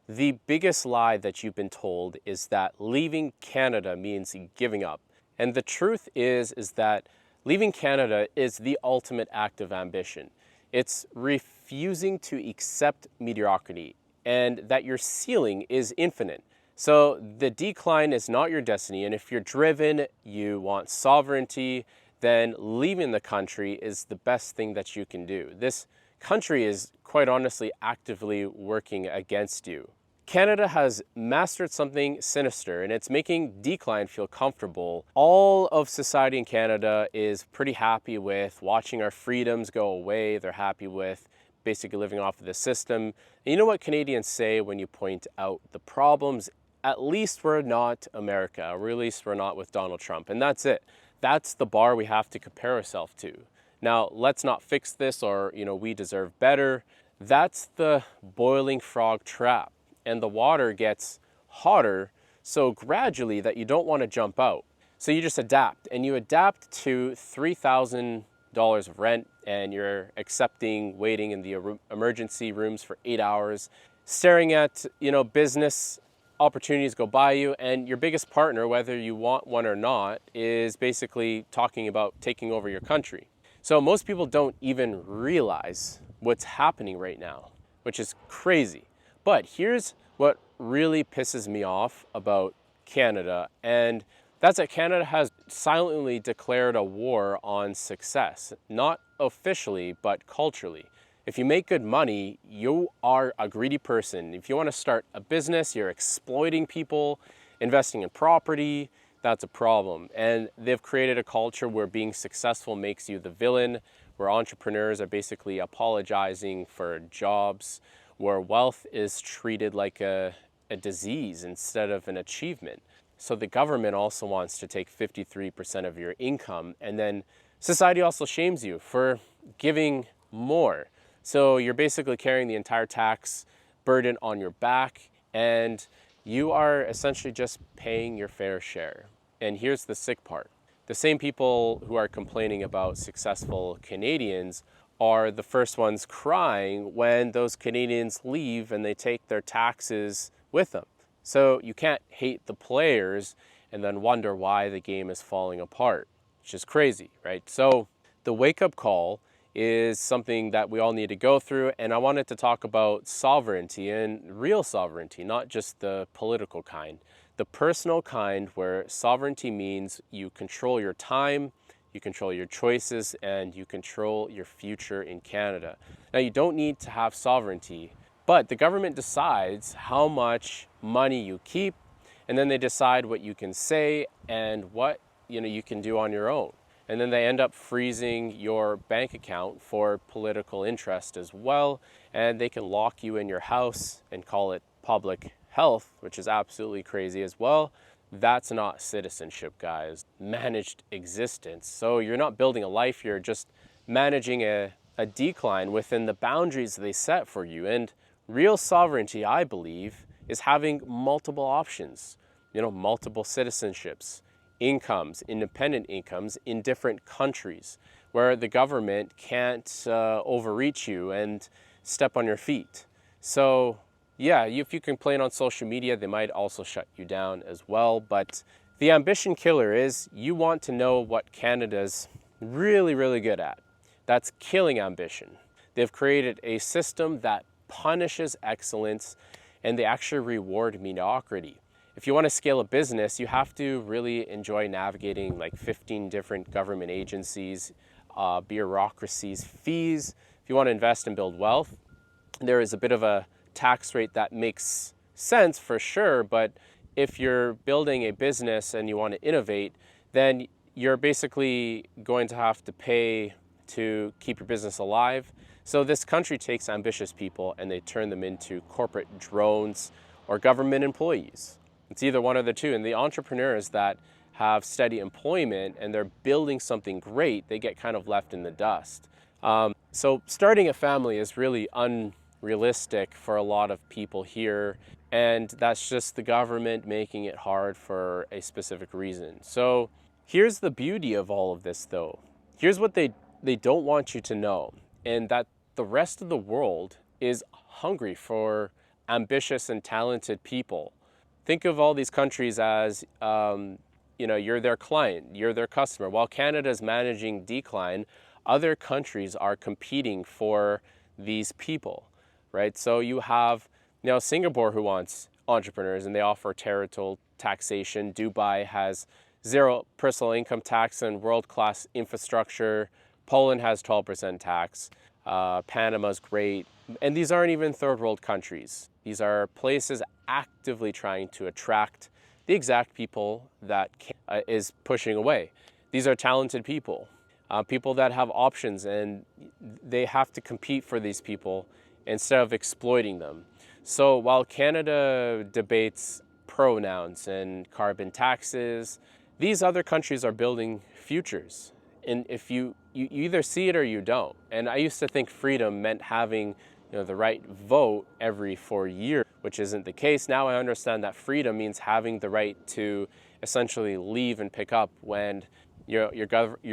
The biggest lie that you've been told is that leaving Canada means giving up. And the truth is that leaving Canada is the ultimate act of ambition. It's refusing to accept mediocrity and that your ceiling is infinite. So the decline is not your destiny. And if you're driven, you want sovereignty, then leaving the country is the best thing that you can do. This country is quite honestly actively working against you. Canada has mastered something sinister and it's making decline feel comfortable. All of society in Canada is pretty happy with watching our freedoms go away. They're happy with basically living off of the system. And you know what Canadians say when you point out the problems? At least we're not America, or at least we're not with Donald Trump. And that's it. That's the bar we have to compare ourselves to. Now, let's not fix this or, we deserve better. That's the boiling frog trap. And the water gets hotter so gradually that you don't want to jump out. So you just adapt, and you adapt to $3,000 of rent, and you're accepting waiting in the emergency rooms for 8 hours, staring at, business opportunities go by you, and your biggest partner, whether you want one or not, is basically talking about taking over your country. So most people don't even realize what's happening right now, which is crazy. But here's what really pisses me off about Canada, and that's that Canada has silently declared a war on success. Not officially, but culturally. If you make good money, you are a greedy person. If you want to start a business, you're exploiting people, investing in property, that's a problem. And they've created a culture where being successful makes you the villain, where entrepreneurs are basically apologizing for jobs, where wealth is treated like a disease instead of an achievement. So the government also wants to take 53% of your income, and then society also shames you for giving more. So you're basically carrying the entire tax burden on your back, and you are essentially just paying your fair share. And here's the sick part. The same people who are complaining about successful Canadians are the first ones crying when those Canadians leave and they take their taxes with them. So you can't hate the players and then wonder why the game is falling apart, which is crazy, right? So the wake-up call is something that we all need to go through, and I wanted to talk about sovereignty and real sovereignty, not just the political kind. The personal kind, where sovereignty means you control your time, you control your choices, and you control your future in Canada. Now, you don't need to have sovereignty, but the government decides how much money you keep, and then they decide what you can say and what you can do on your own. And then they end up freezing your bank account for political interest as well, and they can lock you in your house and call it public health, which is absolutely crazy as well. That's not citizenship, guys. Managed existence. So you're not building a life, you're just managing a decline within the boundaries they set for you. And real sovereignty, I believe, is having multiple options, multiple citizenships, incomes, independent incomes in different countries where the government can't overreach you and step on your feet. So yeah, if you complain on social media, they might also shut you down as well. But the ambition killer is you want to know what Canada's really, really good at. That's killing ambition. They've created a system that punishes excellence, and they actually reward mediocrity. If you want to scale a business, you have to really enjoy navigating like 15 different government agencies, bureaucracies, fees. If you want to invest and build wealth, there is a bit of a tax rate that makes sense for sure, but if you're building a business and you want to innovate, then you're basically going to have to pay to keep your business alive. So this country takes ambitious people and they turn them into corporate drones or government employees. It's either one or the two. And the entrepreneurs that have steady employment and they're building something great, they get kind of left in the dust. So starting a family is really unrealistic for a lot of people here, and that's just the government making it hard for a specific reason. So here's the beauty of all of this though. Here's what they don't want you to know, and that the rest of the world is hungry for ambitious and talented people. Think of all these countries as, you're their client, you're their customer. While Canada is managing decline, other countries are competing for these people, right? So you have, Singapore, who wants entrepreneurs, and they offer territorial taxation. Dubai has zero personal income tax and world-class infrastructure. Poland has 12% tax. Panama's great. And these aren't even third world countries. These are places actively trying to attract the exact people that is pushing away. These are talented people, people that have options, and they have to compete for these people instead of exploiting them. So while Canada debates pronouns and carbon taxes, these other countries are building futures. And if you either see it or you don't. And I used to think freedom meant having the right vote every 4 years, which isn't the case. Now I understand that freedom means having the right to essentially leave and pick up when your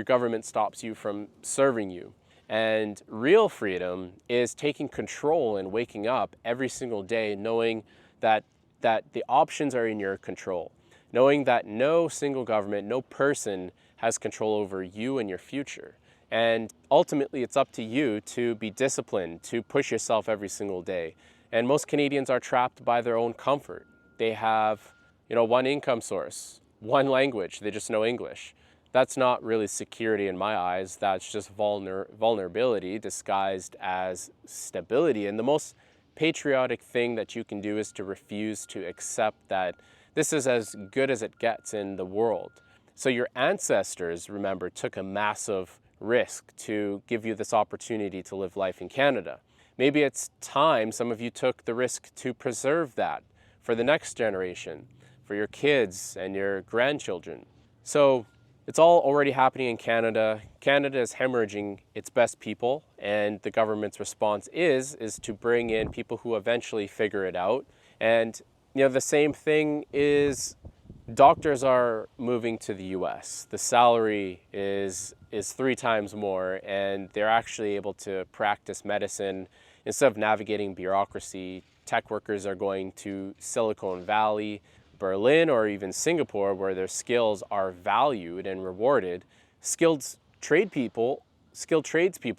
government stops you from serving you. And real freedom is taking control and waking up every single day knowing that the options are in your control, knowing that no single government, no person has control over you and your future. And ultimately, it's up to you to be disciplined, to push yourself every single day. And most Canadians are trapped by their own comfort. They have, one income source, one language, they just know English. That's not really security in my eyes. That's just vulnerability disguised as stability. And the most patriotic thing that you can do is to refuse to accept that this is as good as it gets in the world. So your ancestors, remember, took a massive risk to give you this opportunity to live life in Canada. Maybe it's time some of you took the risk to preserve that for the next generation, for your kids and your grandchildren. So it's all already happening in Canada. Canada is hemorrhaging its best people, and the government's response is to bring in people who eventually figure it out. And the same thing is doctors are moving to the US. The salary is 3 times more, and they're actually able to practice medicine instead of navigating bureaucracy. Tech workers are going to Silicon Valley, Berlin, or even Singapore, where their skills are valued and rewarded. Skilled tradespeople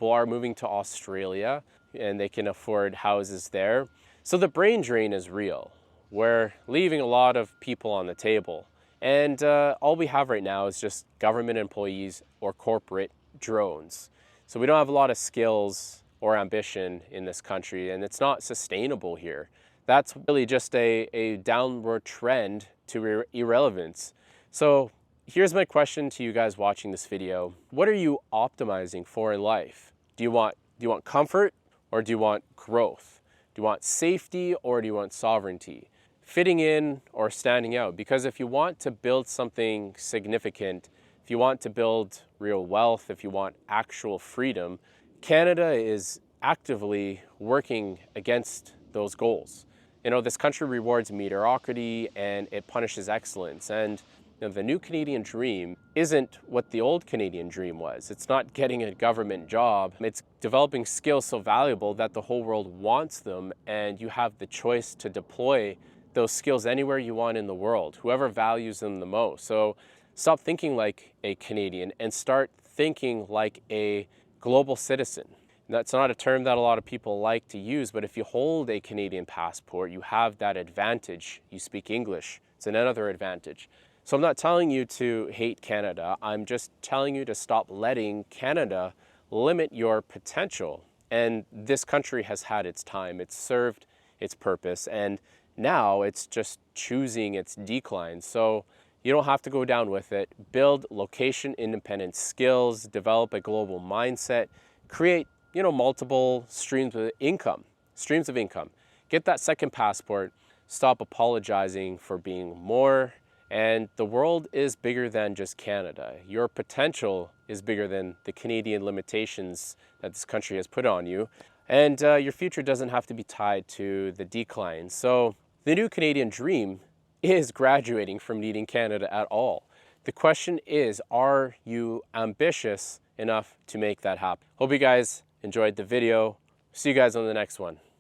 are moving to Australia, and they can afford houses there. So the brain drain is real. We're leaving a lot of people on the table. And all we have right now is just government employees or corporate drones. So we don't have a lot of skills or ambition in this country, and it's not sustainable here. That's really just a downward trend to irrelevance. So here's my question to you guys watching this video. What are you optimizing for in life? Do you want comfort, or do you want growth? Do you want safety, or do you want sovereignty? Fitting in or standing out? Because if you want to build something significant, if you want to build real wealth, if you want actual freedom, Canada is actively working against those goals. This country rewards mediocrity and it punishes excellence. And the new Canadian dream isn't what the old Canadian dream was. It's not getting a government job. It's developing skills so valuable that the whole world wants them, and you have the choice to deploy those skills anywhere you want in the world, whoever values them the most. So stop thinking like a Canadian and start thinking like a global citizen. That's not a term that a lot of people like to use, but if you hold a Canadian passport, you have that advantage. You speak English. It's another advantage. So I'm not telling you to hate Canada. I'm just telling you to stop letting Canada limit your potential. And this country has had its time. It's served its purpose, and now it's just choosing its decline. So you don't have to go down with it. Build location-independent skills, develop a global mindset, create multiple streams of income. Get that second passport. Stop apologizing for being more. And the world is bigger than just Canada. Your potential is bigger than the Canadian limitations that this country has put on you. And your future doesn't have to be tied to the decline. So the new Canadian dream is graduating from needing Canada at all. The question is, are you ambitious enough to make that happen? Hope you guys enjoyed the video. See you guys on the next one.